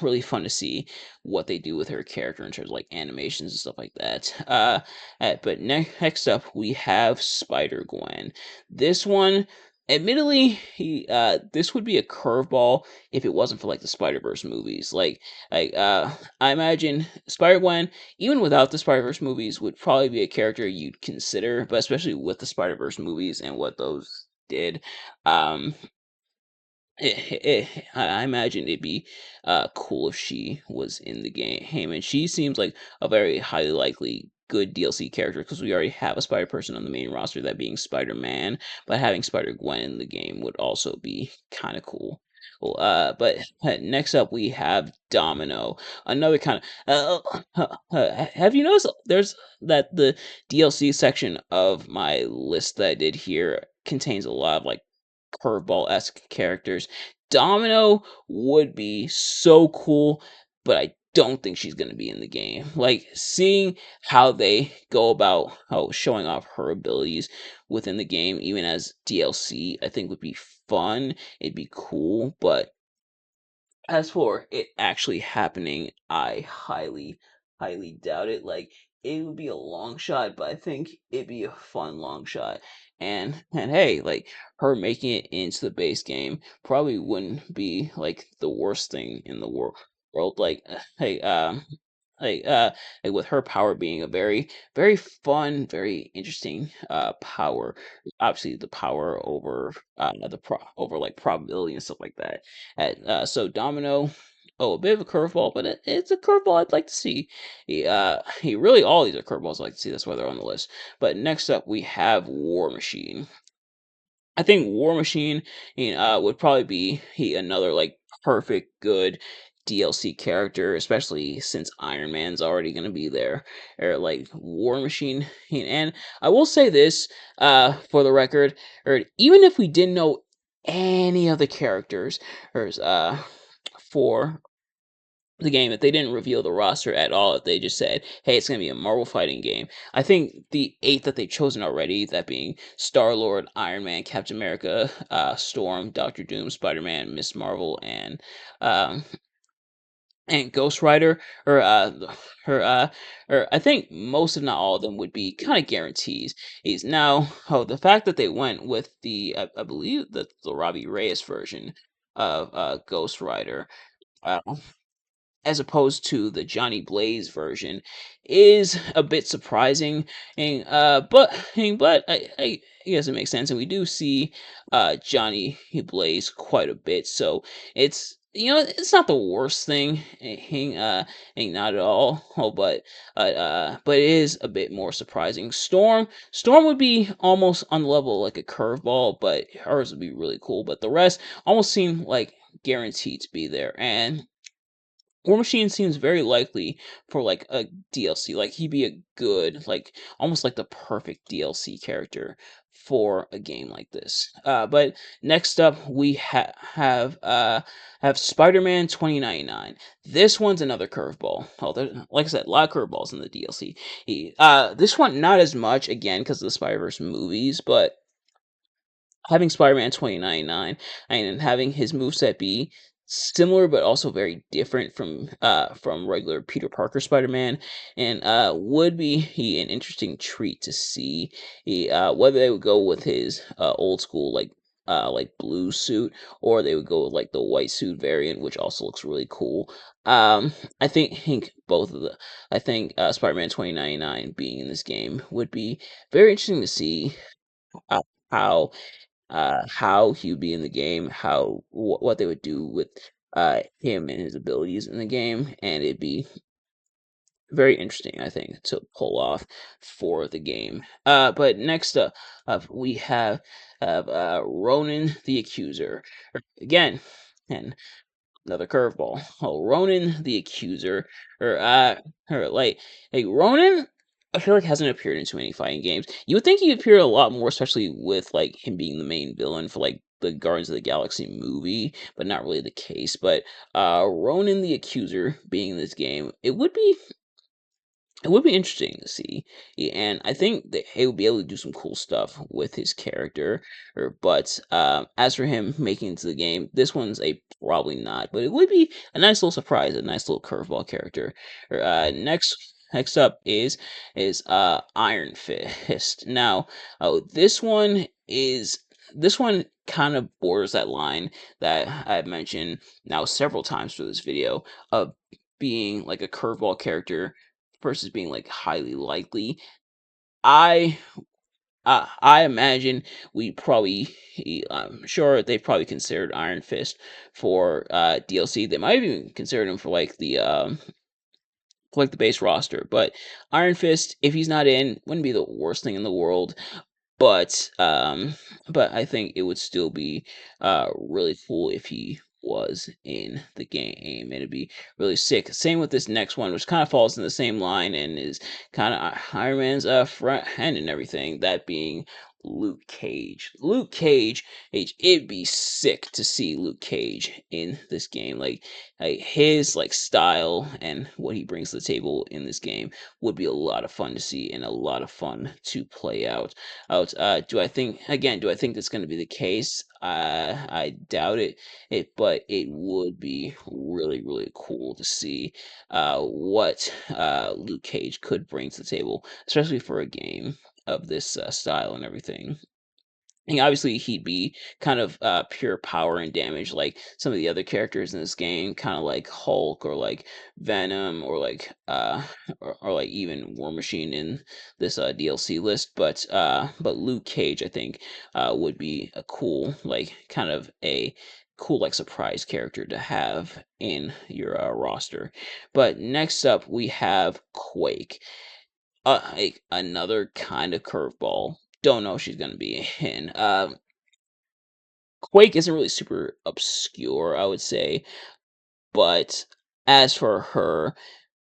really fun to see what they do with her character in terms of like animations and stuff like that. But next up, we have Spider Gwen. This one. Admittedly, this would be a curveball if it wasn't for like the Spider Verse movies. I imagine Spider Gwen, even without the Spider-Verse movies, would probably be a character you'd consider, but especially with the Spider-Verse movies and what those did, um, I imagine it'd be cool if she was in the game. And she seems like a very highly likely good DLC character because we already have a Spider Person on the main roster, that being Spider Man. But having Spider Gwen in the game would also be kind of cool. Well, but next up we have Domino, another kind of. Have you noticed there's that the DLC section of my list that I did here contains a lot of like curveball esque characters. Domino would be so cool, but I don't think she's going to be in the game. Like seeing how they go about how showing off her abilities within the game, even as DLC, I think would be fun. It'd be cool, but as for it actually happening, I highly doubt it. Like it would be a long shot, but I think it'd be a fun long shot. And hey, like her making it into the base game probably wouldn't be like the worst thing in the world. Hey, like with her power being a very fun, very interesting power. Obviously, the power over over like probability and stuff like that. So Domino, oh, a bit of a curveball, but it's a curveball I'd like to see. He really all these are curveballs I'd like to see. That's why they're on the list. But next up, we have War Machine. I think War Machine, would probably be another like perfect good DLC character, especially since Iron Man's already going to be there. Or like War Machine, and I will say this, for the record, or even if we didn't know any of the characters, or for the game, if they didn't reveal the roster at all, if they just said, "Hey, it's gonna be a Marvel fighting game," I think the 8 that they've chosen already, that being Star Lord, Iron Man, Captain America, Storm, Doctor Doom, Spider Man, Miss Marvel, um, and Ghost Rider, or her, or I think most, if not all of them, would be kind of guarantees. The fact that they went with I believe the Robbie Reyes version of Ghost Rider. Uh, as opposed to the Johnny Blaze version is a bit surprising, and but I guess it makes sense, and we do see Johnny Blaze quite a bit, so it's it's not the worst thing, ain't not at all. Oh, but it is a bit more surprising. Storm would be almost on the level like a curveball, but hers would be really cool. But the rest almost seem like guaranteed to be there, and War Machine seems very likely for like a DLC. Like he'd be a good, like almost like the perfect DLC character for a game like this. But next up we have Spider-Man 2099. This one's another curveball. Oh, like I said, a lot of curveballs in the DLC. This one not as much again because of the Spider-Verse movies, but having Spider-Man 2099 and having his moveset be similar but also very different from regular Peter Parker Spider-Man, and would be an interesting treat to see whether they would go with his old school like blue suit, or they would go with like the white suit variant, which also looks really cool. I think both of the I think Spider-Man 2099 being in this game would be very interesting to see uh, how how he would be in the game, what they would do with him and his abilities in the game, and it'd be very interesting, I think, to pull off for the game. But next up, we have Ronan the Accuser again, and another curveball. Oh, Ronan the Accuser, or or like Ronan. I feel like hasn't appeared in too many fighting games. You would think he'd appear a lot more, especially with like him being the main villain for like the Guardians of the Galaxy movie, but not really the case. But Ronan the Accuser being in this game, it would be interesting to see, and I think that he would be able to do some cool stuff with his character. But as for him making it to the game, this one's a probably not. But it would be a nice little surprise, a nice little curveball character. Next up is Iron Fist. Now, this one kind of borders that line that I've mentioned now several times for this video of being like a curveball character versus being like highly likely. I I imagine we probably I'm sure they probably considered Iron Fist for DLC. They might have even considered him for like the base roster. But Iron Fist, if he's not in, wouldn't be the worst thing in the world. But but I think it would still be really cool if he was in the game, and it'd be really sick. Same with this next one, which kind of falls in the same line and is kind of Iron Man's front end and everything. That being Luke Cage. It'd be sick to see Luke Cage in this game. Like his like style and what he brings to the table in this game would be a lot of fun to see and a lot of fun to play out. Do I think that's going to be the case? I doubt it. But it would be really, really cool to see what Luke Cage could bring to the table, especially for a game of this style and everything. And obviously, he'd be kind of pure power and damage, like some of the other characters in this game, kind of like Hulk or like Venom or or like even War Machine in this DLC list. But Luke Cage, I think, would be a cool like kind of a cool like surprise character to have in your roster. But next up, we have Quake, like another kind of curveball. Don't know if she's gonna be in. Quake isn't really super obscure, I would say, but as for her,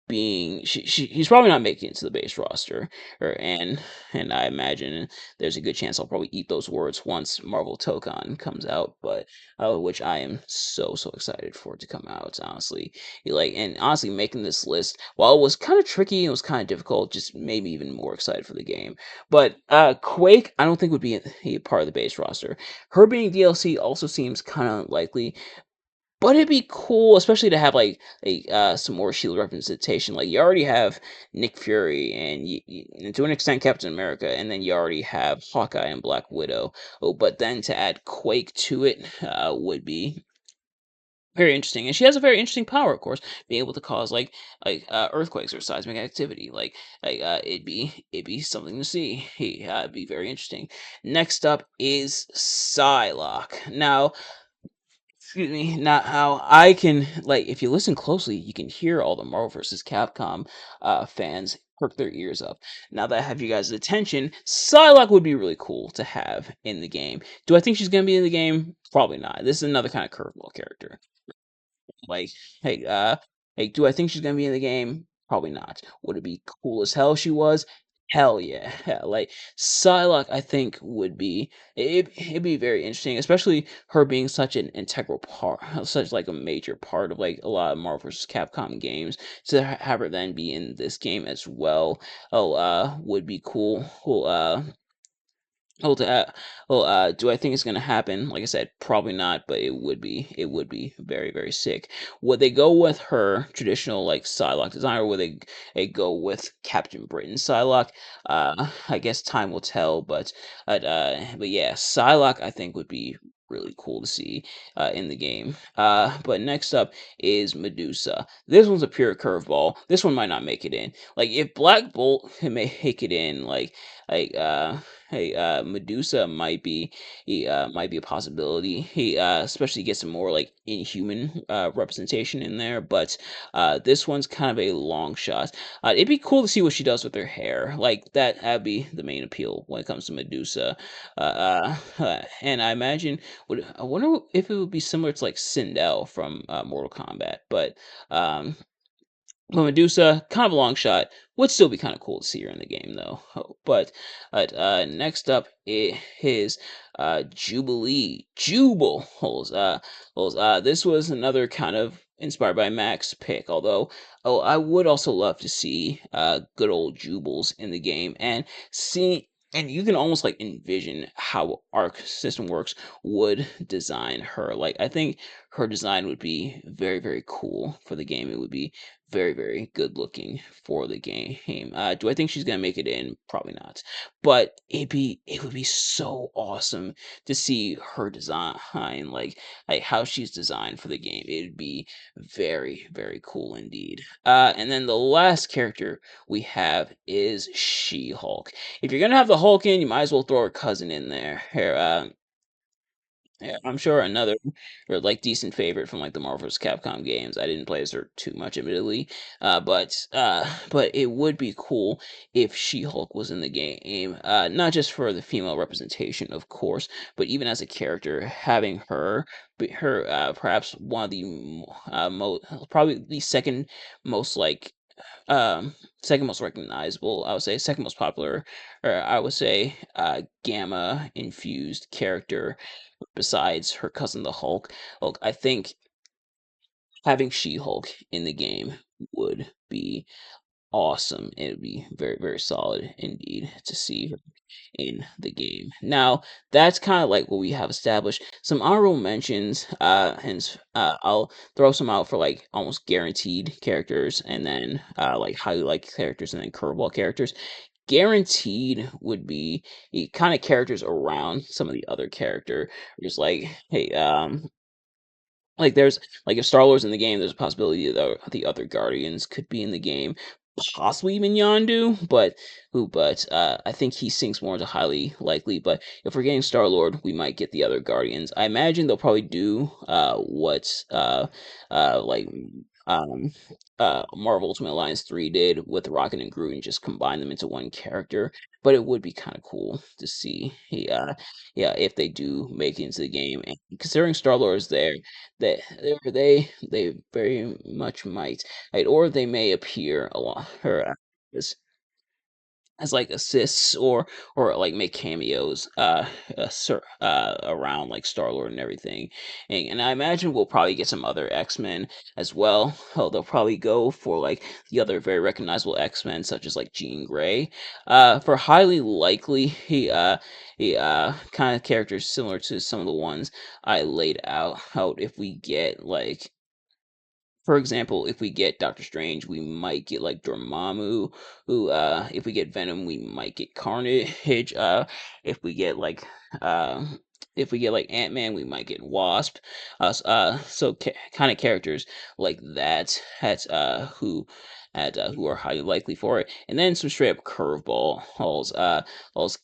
being she's probably not making it to the base roster, or and I imagine there's a good chance I'll probably eat those words once Marvel Tokon comes out, but which I am so excited for it to come out. Honestly, and honestly, making this list, while it was kind of tricky, it was kind of difficult, just made me even more excited for the game. But Quake, I don't think would be a part of the base roster. Her being DLC also seems kind of unlikely, but it'd be cool, especially to have like some more Shield representation. Like you already have Nick Fury and to an extent Captain America, and then you already have Hawkeye and Black Widow. Oh, but then to add Quake to it would be Very interesting, and she has a very interesting power, of course, being able to cause earthquakes or seismic activity. It'd be something to see. It'd be very interesting. Next up is Psylocke. Now, excuse me. Now, how I can if you listen closely, you can hear all the Marvel vs. Capcom fans perk their ears up. Now that I have you guys' attention, Psylocke would be really cool to have in the game. Do I think she's gonna be in the game? Probably not. This is another kind of curveball character. Like, hey, hey, do I think she's gonna be in the game? Probably not. Would it be cool as hell if she was? Hell yeah. Yeah, like Psylocke, I think it'd be very interesting, especially her being such an integral part, such like a major part of like a lot of Marvel vs. Capcom games. To have her then be in this game as well, would be cool. Oh, do I think it's gonna happen? Like I said, probably not, but it would be very, very sick. Would they go with her traditional like Psylocke design, or would they go with Captain Britain Psylocke? I guess time will tell, but yeah, Psylocke I think would be really cool to see in the game. But next up is Medusa. This one's a pure curveball. This one might not make it in. Like if Black Bolt can make it in, like hey, Medusa might be a possibility. Especially get some more like inhuman representation in there, but this one's kind of a long shot. It'd be cool to see what she does with her hair. Like that'd be the main appeal when it comes to Medusa. And I imagine I wonder if it would be similar to like Sindel from Mortal Kombat, but Medusa, kind of a long shot. Would still be kind of cool to see her in the game, though. But next up is Jubilee. Jubiles. This was another kind of inspired by Max pick. Although, I would also love to see good old Jubiles in the game and see. And you can almost like envision how Arc System Works would design her. Like I think her design would be very, very cool for the game. It would be very, very good looking for the game. Do I think she's gonna make it in? Probably not. But it would be so awesome to see her design, like how she's designed for the game. It would be very, very cool indeed. And then the last character we have is She-Hulk. If you're gonna have the Hulk in, you might as well throw her cousin in there. Here, yeah, I'm sure another or like decent favorite from like the Marvel vs. Capcom games. I didn't play as her too much, admittedly, but it would be cool if She-Hulk was in the game. Not just for the female representation, of course, but even as a character, having perhaps one of the probably the second most recognizable, I would say, second most popular, or I would say, gamma infused character besides her cousin the Hulk. Look, I think having She-Hulk in the game would be awesome. It would be very, very solid indeed to see her in the game. Now, that's kind of like what we have established. Some honorable mentions, I'll throw some out for like almost guaranteed characters, and then like highly liked characters, and then curveball characters. Guaranteed would be the kind of characters around some of the other character. Just like, hey, there's like if Star Lord's in the game, there's a possibility that the other Guardians could be in the game, possibly even Yondu, but I think he sinks more into highly likely. But if we're getting Star Lord, we might get the other Guardians. I imagine they'll probably do what like um Marvel Ultimate Alliance 3 did with Rocket and Groot and just combine them into one character. But it would be kind of cool to see, yeah, if they do make it into the game. And considering Star Lord is there, they very much might, right? Or they may appear a lot her as like assists or like make cameos around like Star Lord and everything. And I imagine we'll probably get some other X-Men as well. Oh, they'll probably go for like the other very recognizable X-Men such as like Jean Grey. For highly likely he kind of characters similar to some of the ones I laid out if we get like, for example, if we get Doctor Strange, we might get like Dormammu. If we get Venom, we might get Carnage. If we get like, uh, If we get like Ant-Man, we might get Wasp. So kind of characters like that who are highly likely for it. And then some straight up curveballs.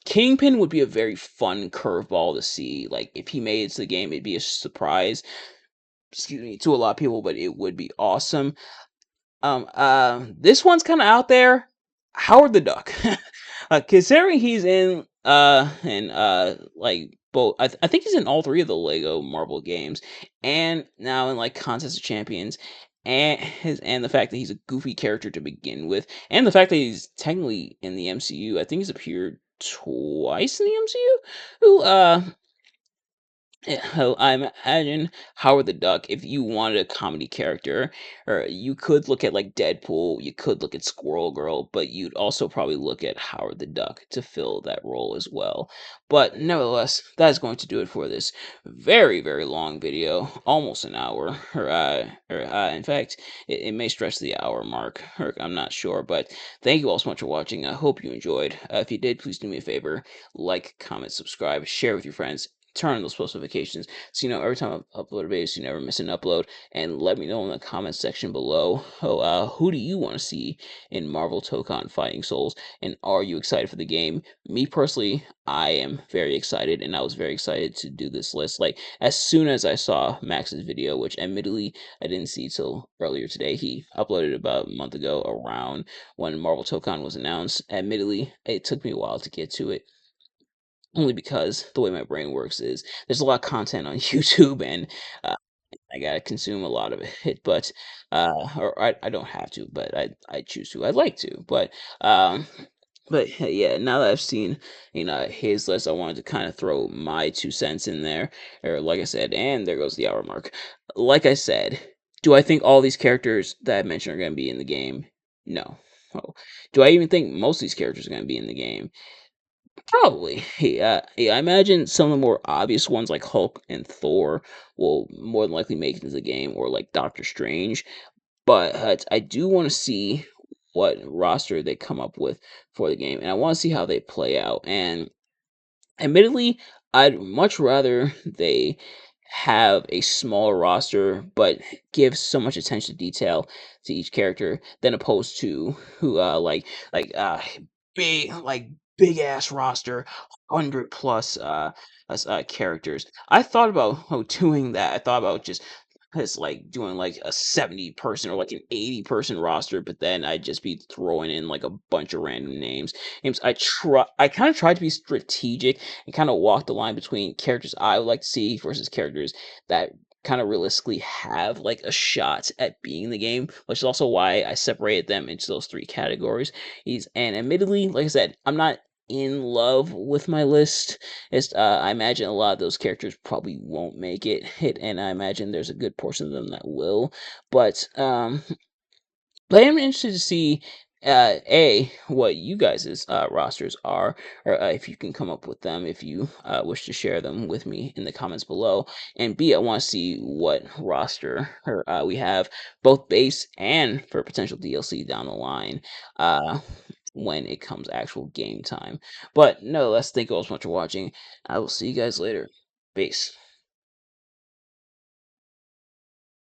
Kingpin would be a very fun curveball to see. Like if he made it to the game, it'd be a surprise. Excuse me, to a lot of people, but it would be awesome. This one's kind of out there. Howard the Duck. Considering he's like both, I think he's in all three of the Lego Marvel games, and now in like Contest of Champions, and the fact that he's a goofy character to begin with, and the fact that he's technically in the MCU. I think he's appeared twice in the MCU. Who I imagine Howard the Duck, if you wanted a comedy character, or you could look at like Deadpool, you could look at Squirrel Girl, but you'd also probably look at Howard the Duck to fill that role as well. But nevertheless, that's going to do it for this very, very long video, almost an hour, in fact, it may stretch the hour mark, or I'm not sure, but thank you all so much for watching. I hope you enjoyed. If you did, please do me a favor, like, comment, subscribe, share with your friends, turn on those post notifications so you know every time I upload a video, so you never miss an upload. And let me know in the comment section below, who do you want to see in Marvel Tokon Fighting Souls, and are you excited for the game? Me personally, I am very excited, and I was very excited to do this list. Like as soon as I saw Max's video, which admittedly I didn't see till earlier today, he uploaded about a month ago around when Marvel Tokon was announced. Admittedly, it took me a while to get to it, only because the way my brain works is there's a lot of content on YouTube, and uh, I gotta consume a lot of it. But or I don't have to, but I choose to. I'd like to, um, but yeah. Now that I've seen his list, I wanted to kind of throw my 2 cents in there, or like I said, and there goes the hour mark. Like I said, do I think all these characters that I mentioned are gonna be in the game? No. Oh. Do I even think most of these characters are gonna be in the game? Probably. Yeah, I imagine some of the more obvious ones like Hulk and Thor will more than likely make it into the game, or like Doctor Strange. But I do want to see what roster they come up with for the game, and I want to see how they play out. And admittedly, I'd much rather they have a smaller roster, but give so much attention to detail to each character than opposed to who like big ass roster, 100 plus characters. I thought about doing that. I thought about just like doing like a 70 person or like an 80 person roster, but then I'd just be throwing in like a bunch of random names. I kind of tried to be strategic and kind of walk the line between characters I would like to see versus characters that kind of realistically have like a shot at being in the game, which is also why I separated them into those three categories. And admittedly, like I said, I'm not in love with my list. I imagine a lot of those characters probably won't make it, and I imagine there's a good portion of them that will. But but I am interested to see what you guys' rosters are, or if you can come up with them, if you wish to share them with me in the comments below. And B, I want to see what roster we have, both base and for potential DLC down the line. When it comes actual game time. But no less, thank you all so much for watching. I will see you guys later. Peace.